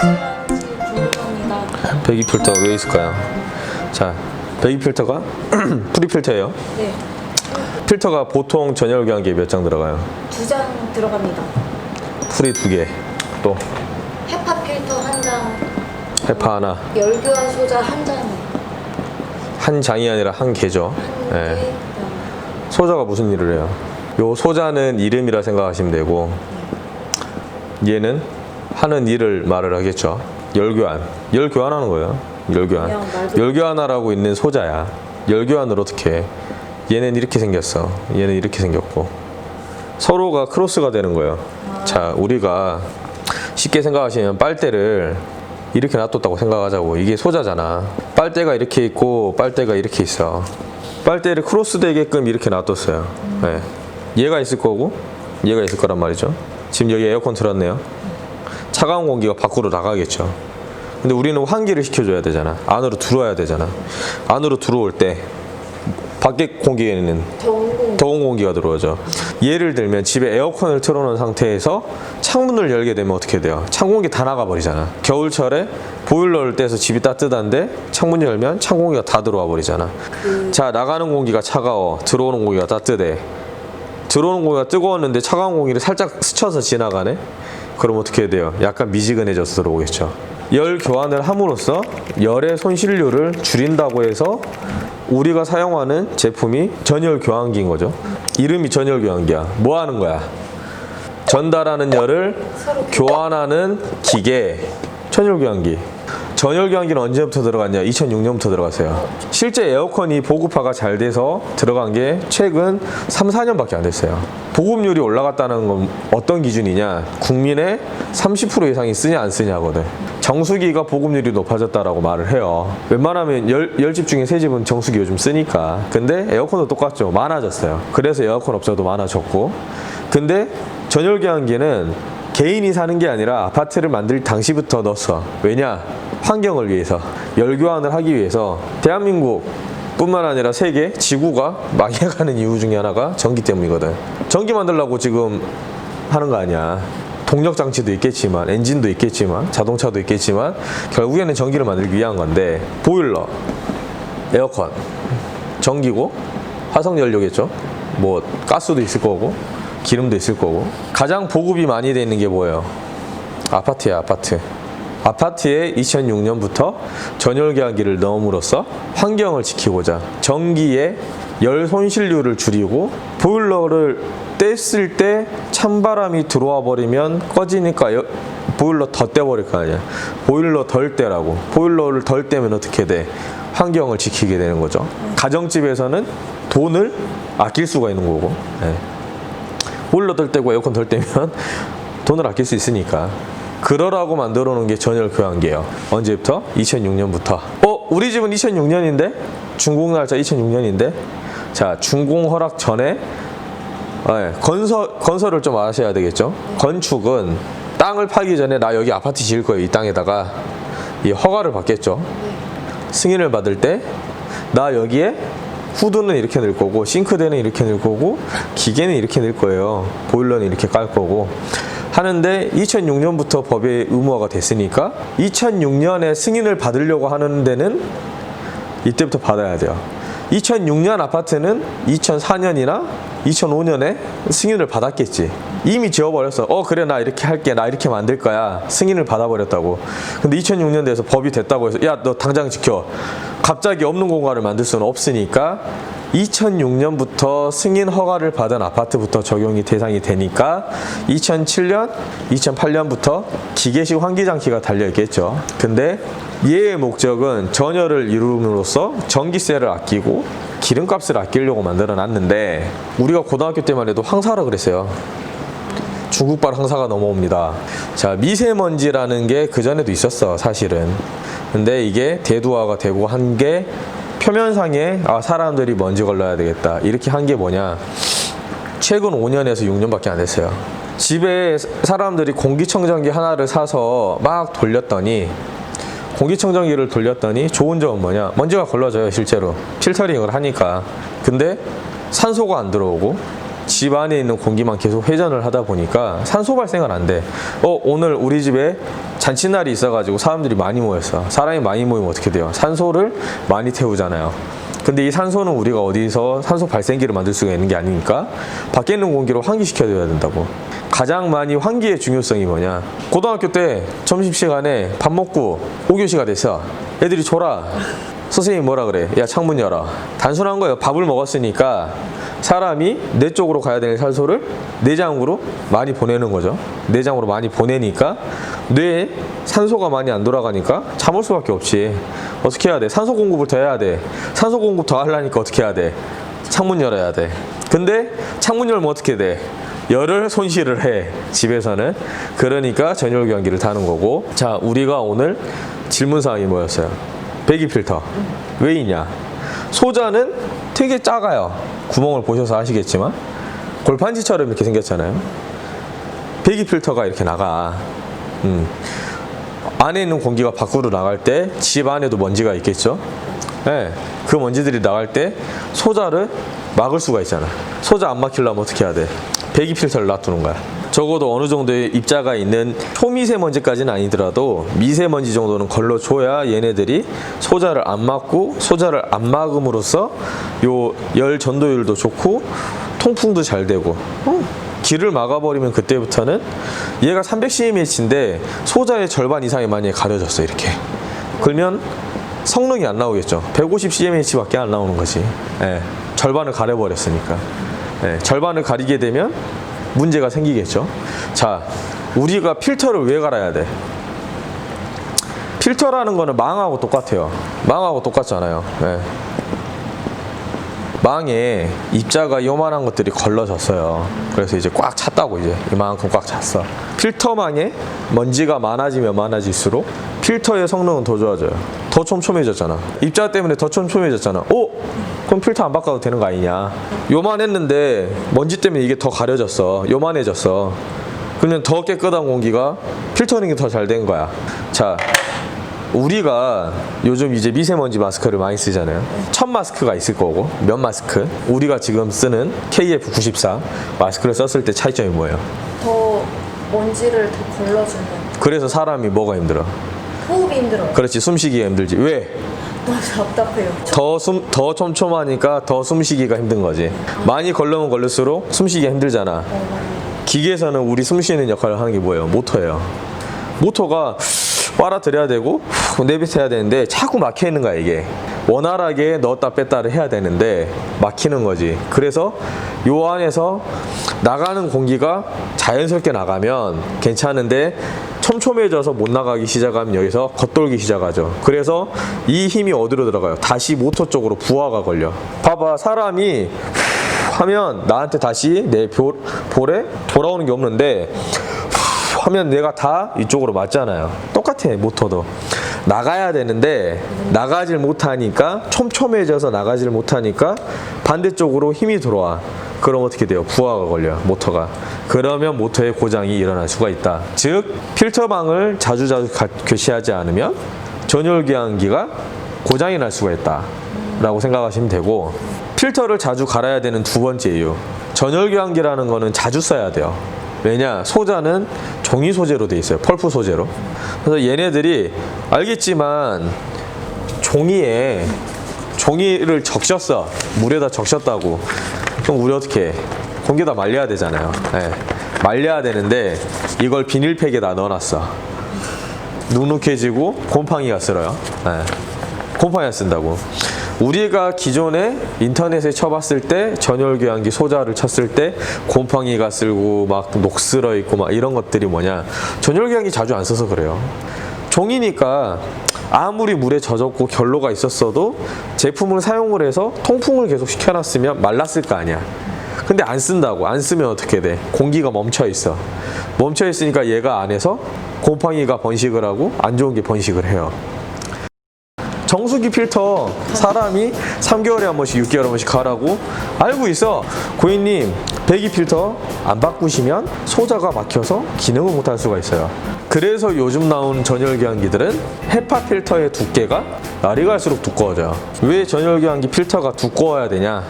있어야지 궁금합니다. 배기 필터가 왜 있을까요? 자, 배기 필터가 프리 필터예요. 네. 필터가 보통 전열 교환기에 몇 장 들어가요? 2장 들어갑니다. 프리 2개, 또 헤파 필터 1장, 헤파 하나. 열교환 소자 1장, 한 장이 아니라 한 개죠. 한 예. 개, 소자가 무슨 일을 해요? 요 소자는 이름이라 생각하시면 되고, 얘는 하는 일을 말을 하겠죠. 열교환. 열교환하는 거예요. 열교환. 그냥 말도- 열교환하라고 있는 소자야. 열교환을 어떻게 해? 얘는 이렇게 생겼어. 얘는 이렇게 생겼고. 서로가 크로스가 되는 거예요. 자, 우리가 쉽게 생각하시면 빨대를 이렇게 놔뒀다고 생각하자고. 이게 소자잖아. 빨대가 이렇게 있고 빨대가 이렇게 있어. 빨대를 크로스 되게끔 이렇게 놔뒀어요. 네. 얘가 있을 거고 얘가 있을 거란 말이죠. 지금 여기 에어컨 틀었네요. 차가운 공기가 밖으로 나가겠죠. 근데 우리는 환기를 시켜줘야 되잖아. 안으로 들어와야 되잖아. 안으로 들어올 때 밖에 공기에는 더운 공기가 들어오죠. 예를 들면 집에 에어컨을 틀어놓은 상태에서 창문을 열게 되면 어떻게 돼요? 찬 공기 다 나가버리잖아. 겨울철에 보일러를 떼서 집이 따뜻한데 창문 열면 찬 공기가 다 들어와 버리잖아. 자, 나가는 공기가 차가워. 들어오는 공기가 따뜻해. 들어오는 공기가 뜨거웠는데 차가운 공기를 살짝 스쳐서 지나가네? 그럼 어떻게 돼요? 약간 미지근해져서 들어오겠죠. 열 교환을 함으로써 열의 손실률을 줄인다고 해서 우리가 사용하는 제품이 전열 교환기인 거죠. 이름이 전열 교환기야. 뭐 하는 거야? 전달하는 열을 교환하는 기계, 전열 교환기. 전열 교환기는 언제부터 들어갔냐? 2006년부터 들어갔어요. 실제 에어컨이 보급화가 잘 돼서 들어간 게 최근 3, 4년밖에 안 됐어요. 보급률이 올라갔다는 건 어떤 기준이냐? 국민의 30% 이상이 쓰냐 안 쓰냐거든. 정수기가 보급률이 높아졌다라고 말을 해요. 웬만하면 10집 중에 3집은 정수기 요즘 쓰니까. 근데 에어컨도 똑같죠. 많아졌어요. 그래서 에어컨 업자도 많아졌고. 근데 전열 교환기는 개인이 사는 게 아니라 아파트를 만들 당시부터 넣었어. 왜냐? 환경을 위해서, 열 교환을 하기 위해서. 대한민국 뿐만 아니라 세계, 지구가 망해가는 이유 중에 하나가 전기 때문이거든. 전기 만들려고 지금 하는 거 아니야. 동력 장치도 있겠지만, 엔진도 있겠지만, 자동차도 있겠지만, 결국에는 전기를 만들기 위한 건데, 보일러, 에어컨, 전기고, 화석연료겠죠. 뭐 가스도 있을 거고, 기름도 있을 거고. 가장 보급이 많이 돼 있는 게 뭐예요? 아파트야, 아파트. 아파트에 2006년부터 전열 교환기를 넣음으로써 환경을 지키고자 전기의 열 손실률을 줄이고, 보일러를 뗐을 때 찬바람이 들어와 버리면 꺼지니까 보일러 더 떼버릴 거 아니야. 보일러 덜 떼라고. 보일러를 덜 떼면 어떻게 돼? 환경을 지키게 되는 거죠. 가정집에서는 돈을 아낄 수가 있는 거고. 네. 보일러 덜 떼고 에어컨 덜 떼면 돈을 아낄 수 있으니까. 그러라고 만들어 놓은 게 전열 교환기예요. 언제부터? 2006년부터. 우리 집은 2006년인데? 준공 날짜 2006년인데? 자, 준공 허락 전에 건설을 좀 아셔야 되겠죠? 건축은 땅을 파기 전에 나 여기 아파트 지을 거예요. 이 땅에다가 이 허가를 받겠죠. 승인을 받을 때 나 여기에 후드는 이렇게 넣을 거고, 싱크대는 이렇게 넣을 거고, 기계는 이렇게 넣을 거예요. 보일러는 이렇게 깔 거고 하는데, 2006년부터 법의 의무화가 됐으니까 2006년에 승인을 받으려고 하는 데는 이때부터 받아야 돼요. 2006년 아파트는 2004년이나 2005년에 승인을 받았겠지. 이미 지어버렸어. 그래, 나 이렇게 할게, 나 이렇게 만들 거야. 승인을 받아버렸다고. 근데 2006년 돼서 법이 됐다고 해서 야, 너 당장 지켜. 갑자기 없는 공간을 만들 수는 없으니까 2006년부터 승인 허가를 받은 아파트부터 적용이 대상이 되니까 2007년, 2008년부터 기계식 환기장치가 달려있겠죠. 근데 얘의 목적은 전열을 이룸으로써 전기세를 아끼고 기름값을 아끼려고 만들어 놨는데, 우리가 고등학교 때만 해도 황사라 그랬어요. 중국발 황사가 넘어옵니다. 자, 미세먼지라는 게 그전에도 있었어, 사실은. 근데 이게 대두화가 되고 한 게 표면상에 사람들이 먼지 걸러야 되겠다 이렇게 한 게 뭐냐, 최근 5년에서 6년밖에 안 됐어요. 집에 사람들이 공기청정기 하나를 사서 막 돌렸더니, 공기청정기를 돌렸더니 좋은 점은 뭐냐, 먼지가 걸러져요. 실제로 필터링을 하니까. 근데 산소가 안 들어오고 집 안에 있는 공기만 계속 회전을 하다 보니까 산소 발생은 안 돼. 오늘 우리 집에 잔칫날이 있어가지고 사람들이 많이 모였어. 사람이 많이 모이면 어떻게 돼요? 산소를 많이 태우잖아요. 근데 이 산소는 우리가 어디서 산소 발생기를 만들 수가 있는 게 아니니까 밖에 있는 공기로 환기시켜줘야 된다고. 가장 많이 환기의 중요성이 뭐냐? 고등학교 때 점심시간에 밥 먹고 5교시가 됐어. 애들이 졸아. 선생님이 뭐라 그래? 야, 창문 열어. 단순한 거예요. 밥을 먹었으니까 사람이 뇌 쪽으로 가야 되는 산소를 내장으로 많이 보내는 거죠. 내장으로 많이 보내니까 뇌에 산소가 많이 안 돌아가니까 잠올 수밖에 없지. 어떻게 해야 돼? 산소 공급을 더 해야 돼. 산소 공급 더 하려니까 어떻게 해야 돼? 창문 열어야 돼. 근데 창문 열면 어떻게 돼? 열을 손실을 해, 집에서는. 그러니까 전열교환기를 다는 거고. 자, 우리가 오늘 질문사항이 뭐였어요? 배기 필터. 왜 있냐? 소자는 되게 작아요. 구멍을 보셔서 아시겠지만 골판지처럼 이렇게 생겼잖아요. 배기 필터가 이렇게 나가. 안에 있는 공기가 밖으로 나갈 때 집 안에도 먼지가 있겠죠. 네, 그 먼지들이 나갈 때 소자를 막을 수가 있잖아. 소자 안 막히려면 어떻게 해야 돼? 배기 필터를 놔두는 거야. 적어도 어느 정도의 입자가 있는 초미세먼지까지는 아니더라도 미세먼지 정도는 걸러줘야 얘네들이 소자를 안 막고, 소자를 안 막음으로써 요 열 전도율도 좋고 통풍도 잘 되고. 길을 막아버리면 그때부터는 얘가 300cm인데 소자의 절반 이상이 만약에 가려졌어, 이렇게. 그러면 성능이 안 나오겠죠. 150cm밖에 안 나오는 거지. 예, 절반을 가려버렸으니까. 예, 절반을 가리게 되면 문제가 생기겠죠. 자, 우리가 필터를 왜 갈아야 돼? 필터라는 거는 망하고 똑같아요. 망하고 똑같잖아요. 예. 망에 입자가 요만한 것들이 걸러졌어요. 그래서 이제 꽉 찼다고, 이제 이만큼 꽉 찼어. 필터망에 먼지가 많아지면 많아질수록 필터의 성능은 더 좋아져요. 더 촘촘해졌잖아. 입자 때문에 더 촘촘해졌잖아. 그럼 필터 안 바꿔도 되는 거 아니냐? 요만했는데 먼지 때문에 이게 더 가려졌어. 요만해졌어. 그러면 더 깨끗한 공기가 필터링이 더 잘 된 거야. 자, 우리가 요즘 이제 미세먼지 마스크를 많이 쓰잖아요. 첫 마스크가 있을 거고, 면 마스크. 우리가 지금 쓰는 KF94 마스크를 썼을 때 차이점이 뭐예요? 더 먼지를 더 걸러주는. 그래서 사람이 뭐가 힘들어? 호흡이 힘들어요. 그렇지, 숨쉬기가 힘들지. 왜? 너무 답답해요. 더 촘촘하니까 더 숨쉬기가 힘든 거지. 많이 걸르면 걸릴수록 숨쉬기가 힘들잖아. 기계에서는 우리 숨쉬는 역할을 하는 게 뭐예요? 모터예요. 모터가 빨아들여야 되고 내뱉어야 되는데 자꾸 막혀 있는 거야, 이게. 원활하게 넣었다 뺐다를 해야 되는데 막히는 거지. 그래서 요 안에서 나가는 공기가 자연스럽게 나가면 괜찮은데 촘촘해져서 못 나가기 시작하면 여기서 겉돌기 시작하죠. 그래서 이 힘이 어디로 들어가요? 다시 모터 쪽으로 부하가 걸려. 봐봐, 사람이 하면 나한테 다시 내 볼에 돌아오는 게 없는데 하면 내가 다 이쪽으로 맞잖아요. 똑같아, 모터도. 나가야 되는데 나가질 못하니까, 촘촘해져서 나가질 못하니까 반대쪽으로 힘이 들어와. 그럼 어떻게 돼요? 부하가 걸려, 모터가. 그러면 모터의 고장이 일어날 수가 있다. 즉, 필터망을 자주 교체하지 않으면 전열교환기가 고장이 날 수가 있다 라고 생각하시면 되고, 필터를 자주 갈아야 되는 두 번째 이유, 전열교환기라는 거는 자주 써야 돼요. 왜냐? 소자는 종이 소재로 돼 있어요. 펄프 소재로. 그래서 얘네들이 알겠지만 종이를 적셨어. 물에다 적셨다고. 그럼 우리 어떻게 해? 공기에다 말려야 되잖아요. 네. 말려야 되는데 이걸 비닐팩에다 넣어놨어. 눅눅해지고 곰팡이가 쓸어요. 네. 곰팡이가 쓴다고. 우리가 기존에 인터넷에 쳐봤을 때 전열교환기 소자를 쳤을 때 곰팡이가 쓸고 막 녹슬어 있고 막 이런 것들이 뭐냐? 전열교환기 자주 안 써서 그래요. 종이니까 아무리 물에 젖었고 결로가 있었어도 제품을 사용을 해서 통풍을 계속 시켜놨으면 말랐을 거 아니야. 근데 안 쓴다고. 안 쓰면 어떻게 돼? 공기가 멈춰 있어. 멈춰 있으니까 얘가 안에서 곰팡이가 번식을 하고 안 좋은 게 번식을 해요. 정수기 필터 사람이 3개월에 한 번씩 6개월에 한 번씩 가라고 알고 있어. 고객님, 배기 필터 안 바꾸시면 소자가 막혀서 기능을 못할 수가 있어요. 그래서 요즘 나오는 전열교환기들은 헤파 필터의 두께가 날이 갈수록 두꺼워져요. 왜 전열교환기 필터가 두꺼워야 되냐?